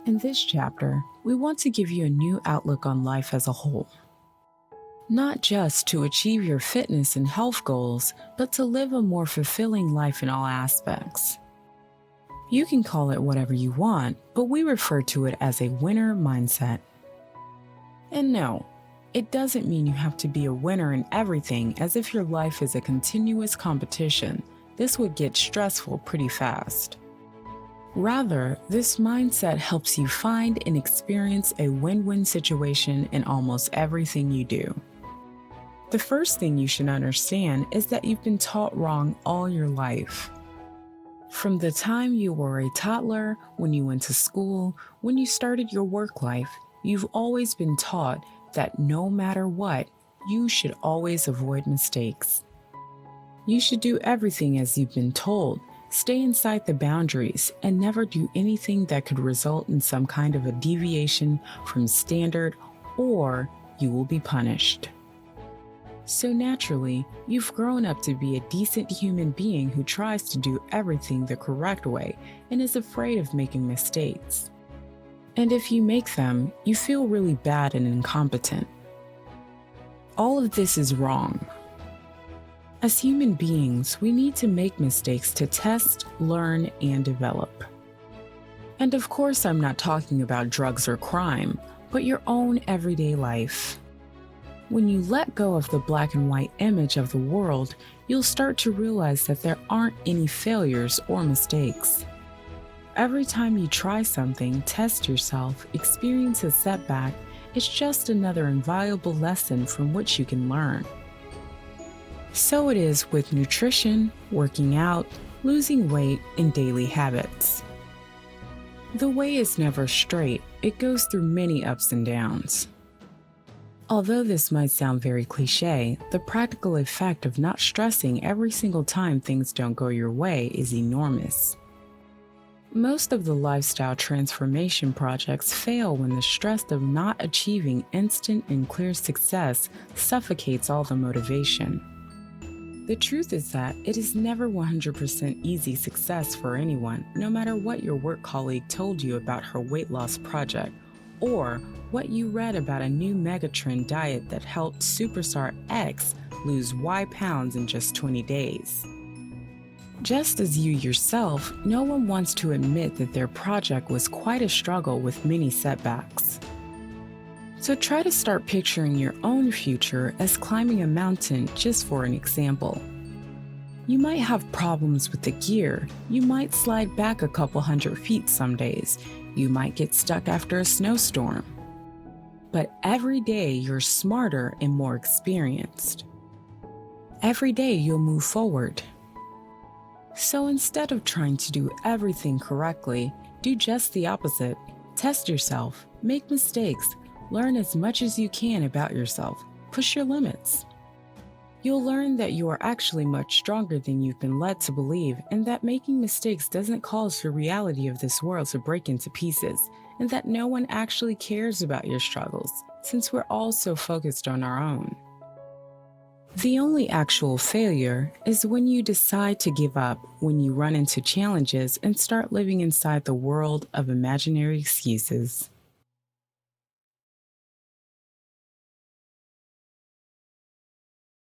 In this chapter, we want to give you a new outlook on life as a whole. Not just to achieve your fitness and health goals, but to live a more fulfilling life in all aspects. You can call it whatever you want, but we refer to it as a winner mindset. And no, it doesn't mean you have to be a winner in everything as if your life is a continuous competition. This would get stressful pretty fast. Rather, this mindset helps you find and experience a win-win situation in almost everything you do. The first thing you should understand is that you've been taught wrong all your life. From the time you were a toddler, when you went to school, when you started your work life, you've always been taught that no matter what, you should always avoid mistakes. You should do everything as you've been told, stay inside the boundaries, and never do anything that could result in some kind of a deviation from standard, or you will be punished. So naturally, you've grown up to be a decent human being who tries to do everything the correct way and is afraid of making mistakes. And if you make them, you feel really bad and incompetent. All of this is wrong. As human beings, we need to make mistakes to test, learn, and develop. And of course, I'm not talking about drugs or crime, but your own everyday life. When you let go of the black and white image of the world, you'll start to realize that there aren't any failures or mistakes. Every time you try something, test yourself, experience a setback, it's just another invaluable lesson from which you can learn. So it is with nutrition, working out, losing weight, and daily habits. The way is never straight, it goes through many ups and downs. Although this might sound very cliche, the practical effect of not stressing every single time things don't go your way is enormous. Most of the lifestyle transformation projects fail when the stress of not achieving instant and clear success suffocates all the motivation. The truth is that it is never 100% easy success for anyone, no matter what your work colleague told you about her weight loss project, or what you read about a new megatrend diet that helped superstar X lose Y pounds in just 20 days. Just as you yourself, no one wants to admit that their project was quite a struggle with many setbacks. So try to start picturing your own future as climbing a mountain, just for an example. You might have problems with the gear, you might slide back a couple hundred feet some days, you might get stuck after a snowstorm. But every day you're smarter and more experienced. Every day you'll move forward. So instead of trying to do everything correctly, do just the opposite. Test yourself, make mistakes, learn as much as you can about yourself, push your limits. You'll learn that you are actually much stronger than you've been led to believe, and that making mistakes doesn't cause the reality of this world to break into pieces, and that no one actually cares about your struggles, since we're all so focused on our own. The only actual failure is when you decide to give up, when you run into challenges and start living inside the world of imaginary excuses.